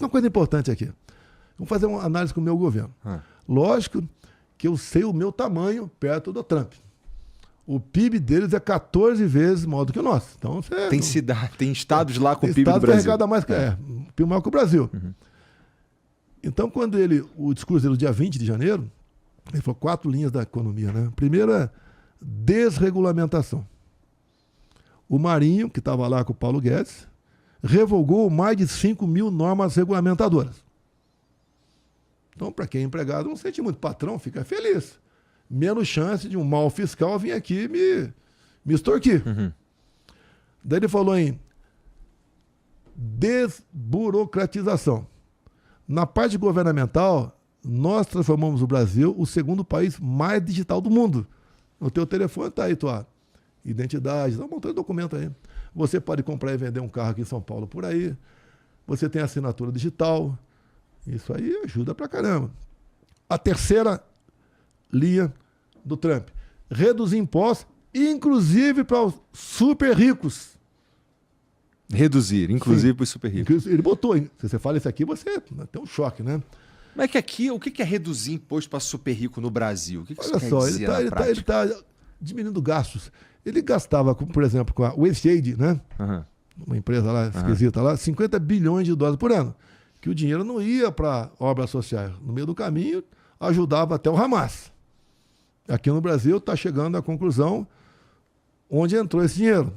uma coisa importante aqui. Vamos fazer uma análise com o meu governo. Lógico que eu sei o meu tamanho perto do Trump. O PIB deles é 14 vezes maior do que o nosso. Então, tem estados lá com o PIB do Brasil. Arrecada mais, o PIB maior que o Brasil. Então, quando o discurso dele, no dia 20 de janeiro, ele falou 4 linhas da economia, né? Primeiro é desregulamentação. O Marinho, que estava lá com o Paulo Guedes, revogou mais de 5 mil normas regulamentadoras. Então, para quem é empregado, não sente muito. Patrão fica feliz. Menos chance de um mal fiscal vir aqui me extorquir. Daí ele falou em desburocratização. Na parte governamental, nós transformamos o Brasil o segundo país mais digital do mundo. O teu telefone está aí, tua identidade, dá um montão de documento aí. Você pode comprar e vender um carro aqui em São Paulo por aí. Você tem assinatura digital. Isso aí ajuda pra caramba. A terceira linha do Trump: reduzir impostos, inclusive para os super ricos. Reduzir, inclusive para os super ricos. Ele botou, hein? Se você fala isso aqui, você tem um choque, né? Mas é que aqui, o que é reduzir imposto para super rico no Brasil? O que Olha só, ele está diminuindo gastos. Ele gastava, por exemplo, com a WasteAid, né? Uma empresa lá esquisita lá, 50 bilhões de dólares por ano. Que o dinheiro não ia para obras sociais. No meio do caminho, ajudava até o Hamas. Aqui no Brasil está chegando à conclusão onde entrou esse dinheiro.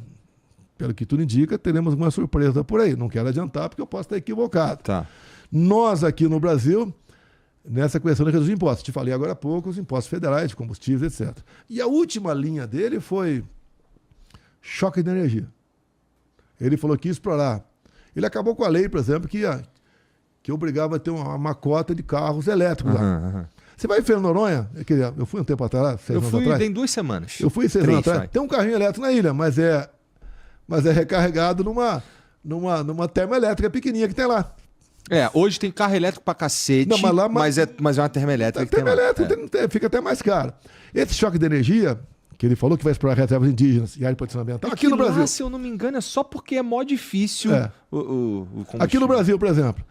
Pelo que tudo indica, teremos uma surpresa por aí. Não quero adiantar porque eu posso estar equivocado. Tá. Nós aqui no Brasil, nessa questão de reduzir impostos, te falei agora há pouco, os impostos federais, de combustíveis, etc. E a última linha dele foi choque de energia. Ele falou que ia explorar. Ele acabou com a lei, por exemplo, que obrigava a ter uma cota de carros elétricos lá. Você vai em Fernando de Noronha? Eu fui um tempo atrás, 6 anos atrás. Tem 2 semanas. Eu fui 6 anos atrás. Tem um carrinho elétrico na ilha, mas é recarregado numa termoelétrica pequenininha que tem lá. Hoje tem carro elétrico pra cacete, não, mas é uma termoelétrica que tem lá. Fica até mais caro. Esse choque de energia, que ele falou que vai explorar reservas indígenas e área de proteção ambiental, aqui no Brasil. Se eu não me engano, é só porque é mó difícil o combustível. Aqui no Brasil, por exemplo,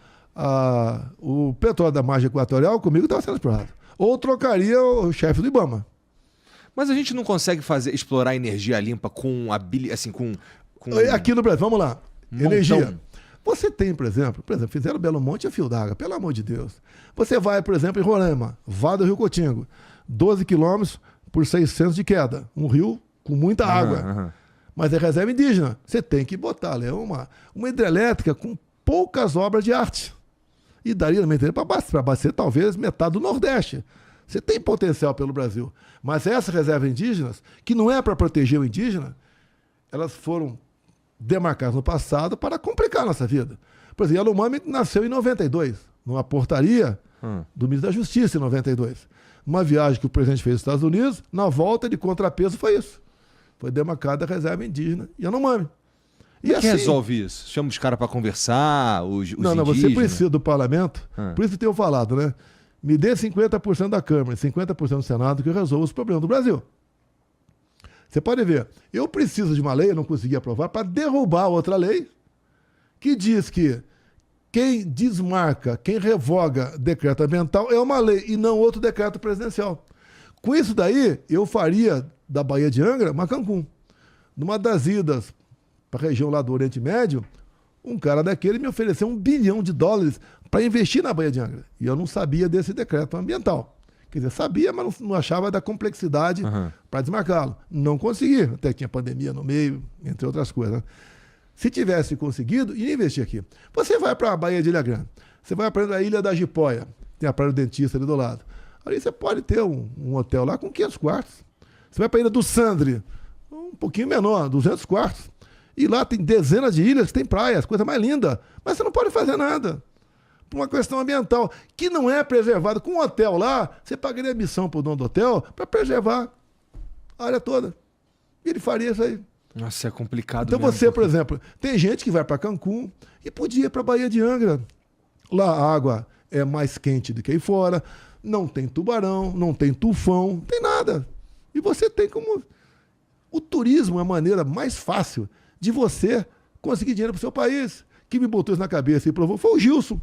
o petróleo da margem equatorial comigo estava sendo explorado. Ou trocaria o chefe do IBAMA. Mas a gente não consegue explorar energia limpa com Aqui no Brasil, vamos lá. Montão. Energia. Você tem, por exemplo, fizeram Belo Monte a fio d'água, pelo amor de Deus. Você vai, por exemplo, em Roraima, Vale do Rio Cotingo, 12 quilômetros por 600 de queda. Um rio com muita água. Mas é reserva indígena. Você tem que botar ali uma hidrelétrica com poucas obras de arte. E daria também para abastecer talvez metade do Nordeste. Você tem potencial pelo Brasil. Mas essas reservas indígenas, que não é para proteger o indígena, elas foram demarcadas no passado para complicar a nossa vida. Por exemplo, Yanomami nasceu em 92, numa portaria do ministro da Justiça em 92. Uma viagem que o presidente fez aos Estados Unidos, na volta de contrapeso foi isso. Foi demarcada a reserva indígena Yanomami. E assim, resolve isso? Chama os caras para conversar, os não, indígenas? Você precisa do parlamento, por isso que eu tenho falado, né? Me dê 50% da Câmara e 50% do Senado que eu resolvo os problemas do Brasil. Você pode ver, eu preciso de uma lei, eu não consegui aprovar, para derrubar outra lei que diz que quem desmarca, quem revoga decreto ambiental é uma lei e não outro decreto presidencial. Com isso daí, eu faria da Baía de Angra uma Cancún. Numa das idas para a região lá do Oriente Médio, um cara daquele me ofereceu $1 bilhão para investir na Baía de Angra. E eu não sabia desse decreto ambiental. Quer dizer, sabia, mas não achava da complexidade para desmarcá-lo. Não consegui, até que tinha pandemia no meio, entre outras coisas. Né? Se tivesse conseguido, ia investir aqui. Você vai para a Baía de Ilha Grande, você vai para a Ilha da Jipoia, tem a Praia do Dentista ali do lado. Ali você pode ter um hotel lá com 500 quartos. Você vai para a Ilha do Sandre, um pouquinho menor, 200 quartos. E lá tem dezenas de ilhas, tem praias, coisa mais linda. Mas você não pode fazer nada. Por uma questão ambiental, que não é preservada. Com um hotel lá, você pagaria a missão para o dono do hotel para preservar a área toda. E ele faria isso aí. Nossa, é complicado. Então mesmo, você, por exemplo, tem gente que vai para Cancún e podia ir para a Baía de Angra. Lá a água é mais quente do que aí fora, não tem tubarão, não tem tufão, não tem nada. E você tem como... O turismo é a maneira mais fácil de você conseguir dinheiro para o seu país. Quem me botou isso na cabeça e provou foi o Gilson.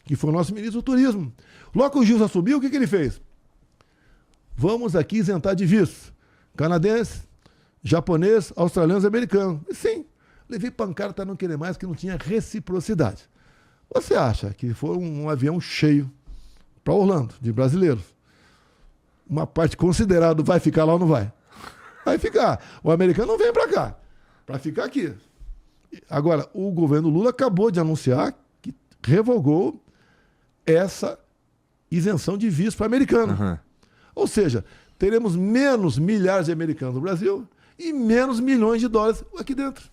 que foi o nosso ministro do Turismo. Logo que o Gilson assumiu, o que ele fez? Vamos aqui isentar de visto. Canadense, japonês, australianos e americanos. E sim, levei pancada para não querer mais, que não tinha reciprocidade. Você acha que foi um avião cheio para Orlando, de brasileiros? Uma parte considerada vai ficar lá ou não vai? Vai ficar. O americano não vem para cá, para ficar aqui. Agora, o governo Lula acabou de anunciar que revogou essa isenção de visto para americano. Uhum. Ou seja, teremos menos milhares de americanos no Brasil e menos milhões de dólares aqui dentro.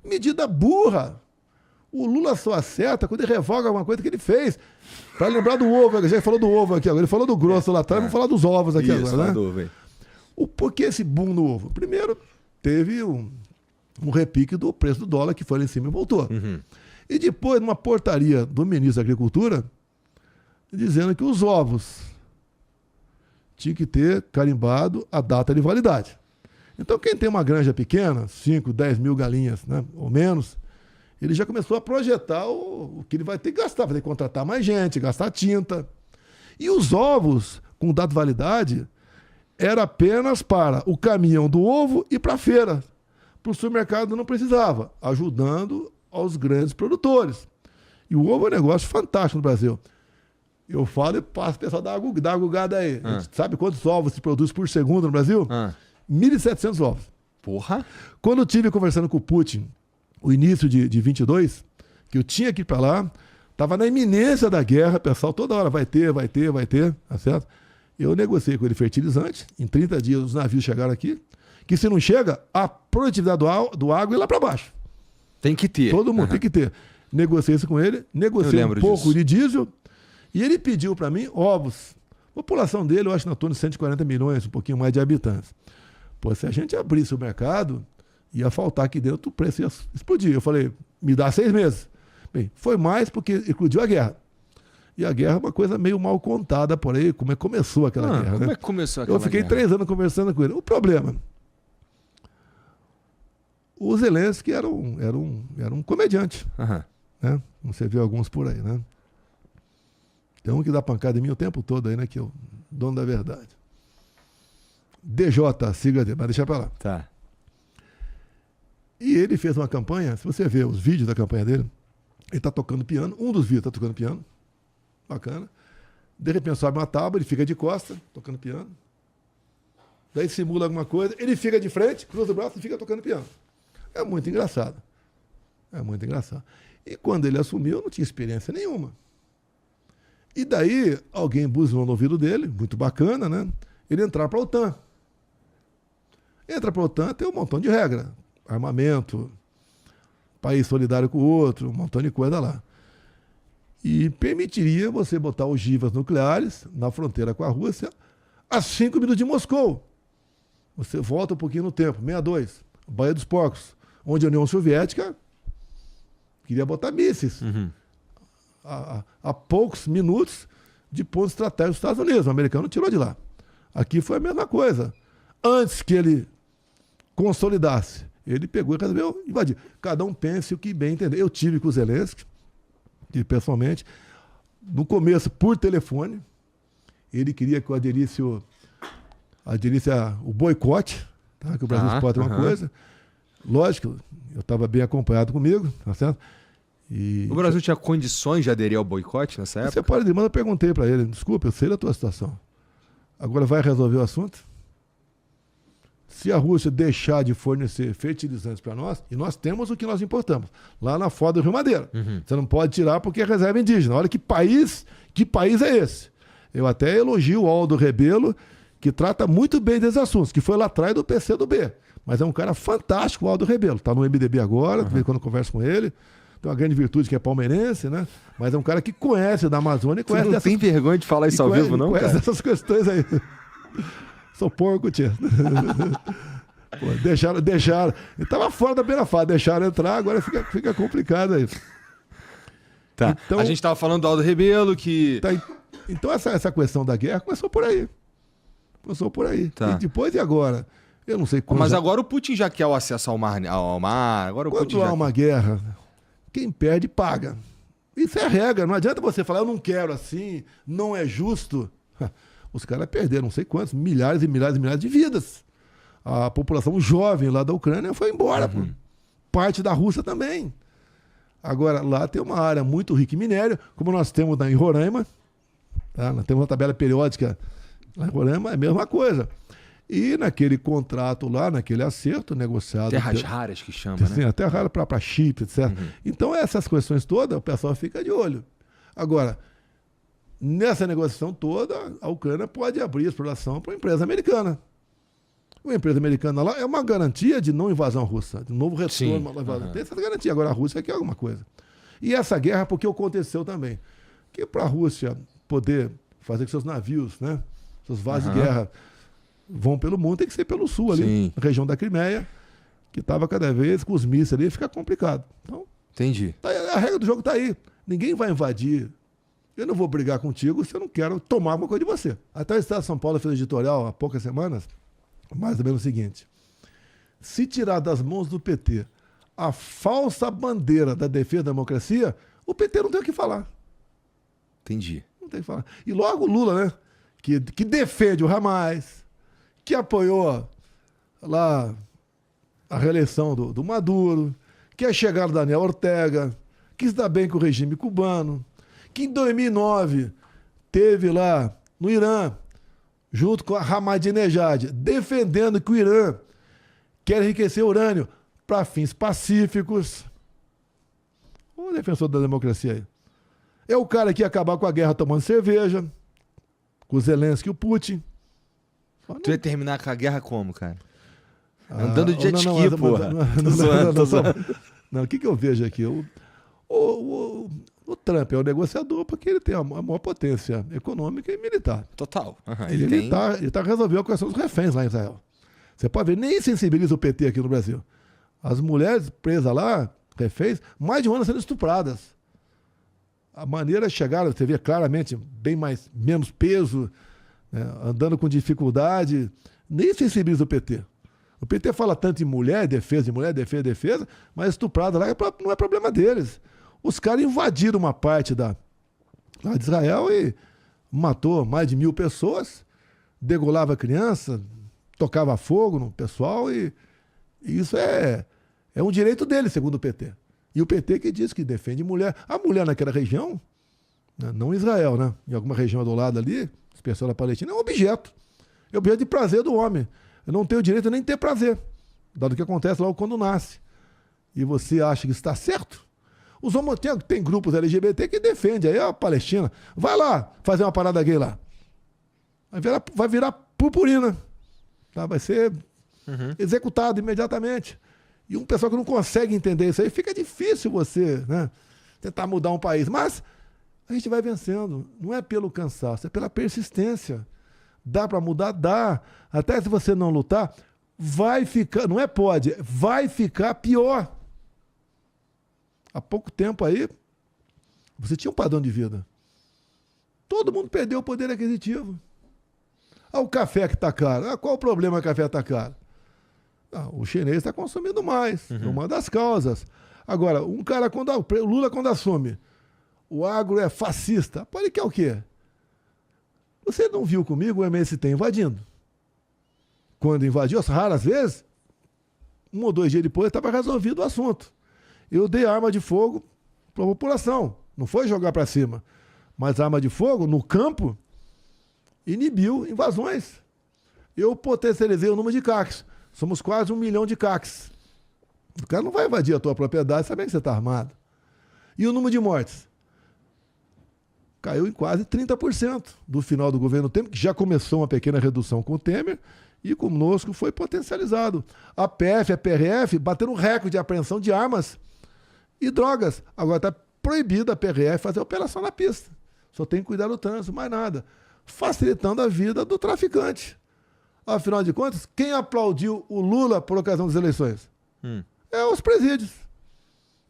Medida burra. O Lula só acerta quando ele revoga alguma coisa que ele fez. Para lembrar do ovo, ele já falou do ovo aqui agora, ele falou do grosso lá atrás, vamos falar dos ovos aqui agora, né? Por que esse boom no ovo? Primeiro, teve um repique do preço do dólar que foi lá em cima e voltou. Uhum. E depois, numa portaria do ministro da Agricultura, dizendo que os ovos tinham que ter carimbado a data de validade. Então, quem tem uma granja pequena, 5, 10 mil galinhas, né, ou menos, ele já começou a projetar o que ele vai ter que gastar, vai ter que contratar mais gente, gastar tinta. E os ovos com data de validade era apenas para o caminhão do ovo e para a feira. Para o supermercado não precisava, ajudando aos grandes produtores. E o ovo é um negócio fantástico no Brasil. Eu falo e passo o pessoal dá uma gugada aí. A gente sabe quantos ovos se produz por segundo no Brasil? 1.700 ovos. Porra! Quando eu estive conversando com o Putin, o início de 22, que eu tinha que ir para lá, estava na iminência da guerra, pessoal, toda hora vai ter, tá certo? Eu negociei com ele fertilizante, em 30 dias os navios chegaram aqui, que se não chega, a produtividade do agro é lá para baixo. Tem que ter. Todo mundo tem que ter. Negociei isso com ele, negociei um pouco de diesel, e ele pediu para mim ovos. A população dele, eu acho, na torno de 140 milhões, um pouquinho mais de habitantes. Pô, se a gente abrisse o mercado, ia faltar aqui dentro, o preço ia explodir. Eu falei, me dá 6 meses. Bem, foi mais porque eclodiu a guerra. E a guerra é uma coisa meio mal contada por aí, como é que começou aquela guerra. Como é que começou aquela guerra? Eu fiquei 3 anos conversando com ele. O problema, o Zelensky era um comediante. Uhum. Né? Você viu alguns por aí, né? Tem um que dá pancada em mim o tempo todo aí, né? Que é o dono da verdade. DJ, sigla dele, mas deixa pra lá. Tá. E ele fez uma campanha, se você ver os vídeos da campanha dele, ele tá tocando piano, um dos vídeos tá tocando piano, bacana. De repente sobe uma tábua, ele fica de costa, tocando piano. Daí simula alguma coisa, ele fica de frente, cruza o braço e fica tocando piano. É muito engraçado. É muito engraçado. E quando ele assumiu, não tinha experiência nenhuma. E daí, alguém buzinou no ouvido dele, muito bacana, né? Ele entrar para a OTAN. Entra para a OTAN, tem um montão de regra. Armamento, país solidário com o outro, um montão de coisa lá. E permitiria você botar ogivas nucleares na fronteira com a Rússia a 5 minutos de Moscou. Você volta um pouquinho no tempo, 62, Baía dos Porcos, onde a União Soviética queria botar mísseis. Uhum. A poucos minutos de ponto estratégico dos Estados Unidos. O americano tirou de lá. Aqui foi a mesma coisa. Antes que ele consolidasse, ele pegou e resolveu invadir. Cada um pense o que bem entender. Eu tive com o Zelensky, pessoalmente, no começo por telefone. Ele queria que eu aderisse o boicote, tá? Que o Brasil pode ter uma coisa. Lógico, eu estava bem acompanhado comigo, tá certo? E o Brasil tinha condições de aderir ao boicote nessa época? Você pode dizer, mas eu perguntei para ele, desculpa, eu sei da tua situação. Agora vai resolver o assunto? Se a Rússia deixar de fornecer fertilizantes para nós, e nós temos o que nós importamos, lá na foz do Rio Madeira. Uhum. Você não pode tirar porque é reserva indígena. Olha que país é esse? Eu até elogio o Aldo Rebelo, que trata muito bem desses assuntos, que foi lá atrás do PCdoB. Mas é um cara fantástico, o Aldo Rebelo. Está no MDB agora, quando eu converso com ele. Tem uma grande virtude que é palmeirense, né? Mas é um cara que conhece da Amazônia e conhece. Você não tem vergonha de falar isso ao vivo, não, conhece cara? Essas questões aí. Sou porco, tia. Pô, deixaram. Ele tava fora da beira-fada, deixaram entrar, agora fica complicado aí. Tá. Então, a gente tava falando do Aldo Rebelo que. Tá, então essa questão da guerra começou por aí. Tá. E depois e agora? Eu não sei como. Mas agora o Putin já quer o acesso ao mar. Agora o Quando Putin há uma guerra, quem perde paga. Isso é regra, não adianta você falar, eu não quero assim, não é justo. Os caras perderam não sei quantos, milhares e milhares e milhares de vidas. A população jovem lá da Ucrânia foi embora, parte da Rússia também. Agora, lá tem uma área muito rica em minério, como nós temos em Roraima, tá? Nós temos uma tabela periódica lá em Roraima, é a mesma coisa. E naquele contrato lá, naquele acerto negociado... Terras raras que chama, né? Terra rara para chips, etc. Então, essas questões todas, o pessoal fica de olho. Agora, nessa negociação toda, a Ucrânia pode abrir a exploração para uma empresa americana. Uma empresa americana lá é uma garantia de não invasão russa, de novo retorno. Tem essa garantia. Agora, a Rússia quer alguma coisa. E essa guerra, porque aconteceu também. Que para a Rússia poder fazer que seus navios, né, seus vasos de guerra vão pelo mundo, tem que ser pelo sul ali, na região da Crimeia, que estava cada vez com os mísseis ali, fica complicado. Então, entendi. A regra do jogo está aí. Ninguém vai invadir. Eu não vou brigar contigo se eu não quero tomar alguma coisa de você. Até o Estado de São Paulo fez um editorial há poucas semanas, mais ou menos o seguinte: se tirar das mãos do PT a falsa bandeira da defesa da democracia, o PT não tem o que falar. Entendi. Não tem o que falar. E logo o Lula, né, que defende o Hamas, que apoiou lá a reeleição do Maduro, que é chegado Daniel Ortega, que se dá bem com o regime cubano, que em 2009 teve lá no Irã, junto com a Ahmadinejad, defendendo que o Irã quer enriquecer urânio para fins pacíficos. O defensor da democracia aí. É o cara que ia acabar com a guerra tomando cerveja, com o Zelensky e o Putin. Tu ia terminar com a guerra como, cara? Andando de jet ski, porra. Não, o que eu vejo aqui? O Trump é o negociador porque ele tem a maior potência econômica e militar. Total. Ele tá resolvendo a questão dos reféns lá em Israel. Você pode ver, nem sensibiliza o PT aqui no Brasil. As mulheres presas lá, reféns, mais de um ano sendo estupradas. A maneira chegaram, você vê claramente, menos peso, né, andando com dificuldade, nem sensibiliza o PT. O PT fala tanto em mulher, defesa, mas estuprada lá não é problema deles. Os caras invadiram uma parte lá de Israel e matou mais de 1.000 pessoas, degolava criança, tocava fogo no pessoal e isso é um direito deles, segundo o PT. E o PT que diz que defende mulher. A mulher naquela região, né, não Israel, né, em alguma região do lado ali, especial da Palestina, é um objeto. É objeto de prazer do homem. Eu não tenho direito nem de ter prazer, dado o que acontece logo quando nasce. E você acha que está certo? Os homens tem grupos LGBT que defendem aí a Palestina. Vai lá fazer uma parada gay lá. Vai virar purpurina. Tá? Vai ser executado imediatamente. E um pessoal que não consegue entender isso aí, fica difícil você, né, tentar mudar um país. Mas a gente vai vencendo. Não é pelo cansaço, é pela persistência. Dá para mudar? Dá. Até se você não lutar, vai ficar, não é pode, vai ficar pior. Há pouco tempo aí, você tinha um padrão de vida. Todo mundo perdeu o poder aquisitivo. O café que está caro. Qual o problema que o café está caro? O chinês está consumindo mais. É uma das causas. Agora, o Lula quando assume, o agro é fascista. Ele quer o quê? Você não viu comigo o MST invadindo? Quando invadiu, as raras vezes, 1 ou 2 dias depois, estava resolvido o assunto. Eu dei arma de fogo para a população. Não foi jogar para cima. Mas a arma de fogo, no campo, inibiu invasões. Eu potencializei o número de CACs. Somos quase 1 milhão de CACs. O cara não vai invadir a tua propriedade sabendo que você está armado. E o número de mortes? Caiu em quase 30% do final do governo Temer, que já começou uma pequena redução com o Temer, e conosco foi potencializado. A PF e a PRF bateram um recorde de apreensão de armas e drogas. Agora está proibida a PRF fazer operação na pista. Só tem que cuidar do trânsito, mais nada. Facilitando a vida do traficante. Afinal de contas, quem aplaudiu o Lula por ocasião das eleições? É os presídios.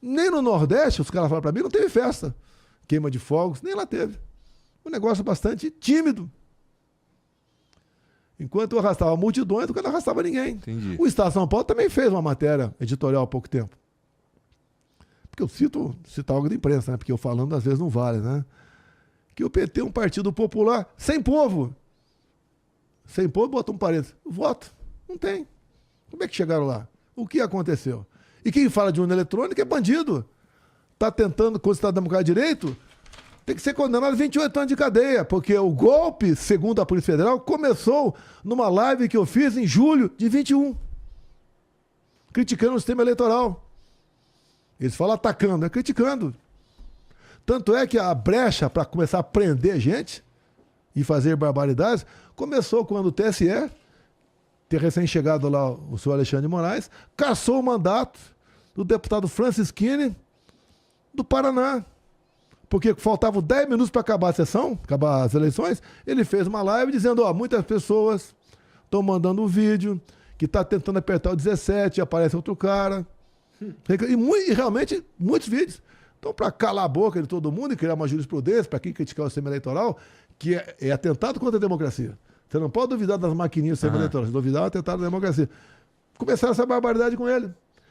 Nem no Nordeste, os caras falaram para mim, não teve festa. Queima de fogos, nem lá teve. Um negócio bastante tímido. Enquanto eu arrastava multidões, o cara não arrastava ninguém. Entendi. O Estado de São Paulo também fez uma matéria editorial há pouco tempo. porque eu cito algo da imprensa, né? Porque eu falando às vezes não vale, né? Que o PT é um partido popular sem povo. Sem povo, bota um parênteses. Voto. Não tem. Como é que chegaram lá? O que aconteceu? E quem fala de urna eletrônica é bandido. Está tentando, quando está dando direito, tem que ser condenado a 28 anos de cadeia, porque o golpe, segundo a Polícia Federal, começou numa live que eu fiz em julho de 21, criticando o sistema eleitoral. Eles falam atacando, é criticando. Tanto é que a brecha para começar a prender gente e fazer barbaridades começou quando o TSE, ter recém-chegado lá o senhor Alexandre de Moraes, cassou o mandato do deputado Francisquini do Paraná. Porque faltavam 10 minutos para acabar a sessão, acabar as eleições, ele fez uma live dizendo, ó, muitas pessoas estão mandando um vídeo que está tentando apertar o 17 e aparece outro cara. E realmente, muitos vídeos. Então, para calar a boca de todo mundo e criar uma jurisprudência, para quem criticar o sistema eleitoral, que é atentado contra a democracia. Você não pode duvidar das maquininhas do sistema eleitoral. Se duvidar, é um atentado à democracia. Começaram essa barbaridade com ele.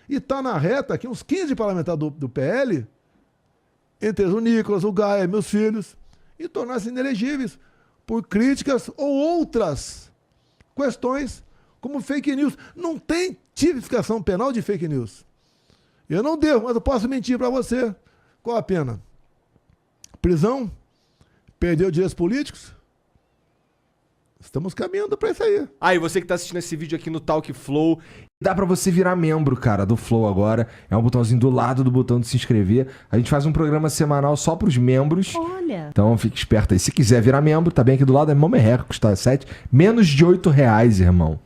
E está na reta aqui uns 15 parlamentares do PL, entre eles o Nicolas, o Gaia, meus filhos, e tornar-se inelegíveis por críticas ou outras questões, como fake news. Não tem tipificação penal de fake news. Eu não devo, mas eu posso mentir para você. Qual a pena? Prisão? Perdeu direitos políticos? Estamos caminhando para isso aí. E você que tá assistindo esse vídeo aqui no Talk Flow, dá pra você virar membro, cara, do Flow agora. É um botãozinho do lado do botão de se inscrever. A gente faz um programa semanal só pros membros. Olha. Então fique esperto aí. Se quiser virar membro, tá bem aqui do lado, é mó merreca, custa menos de R$8, irmão.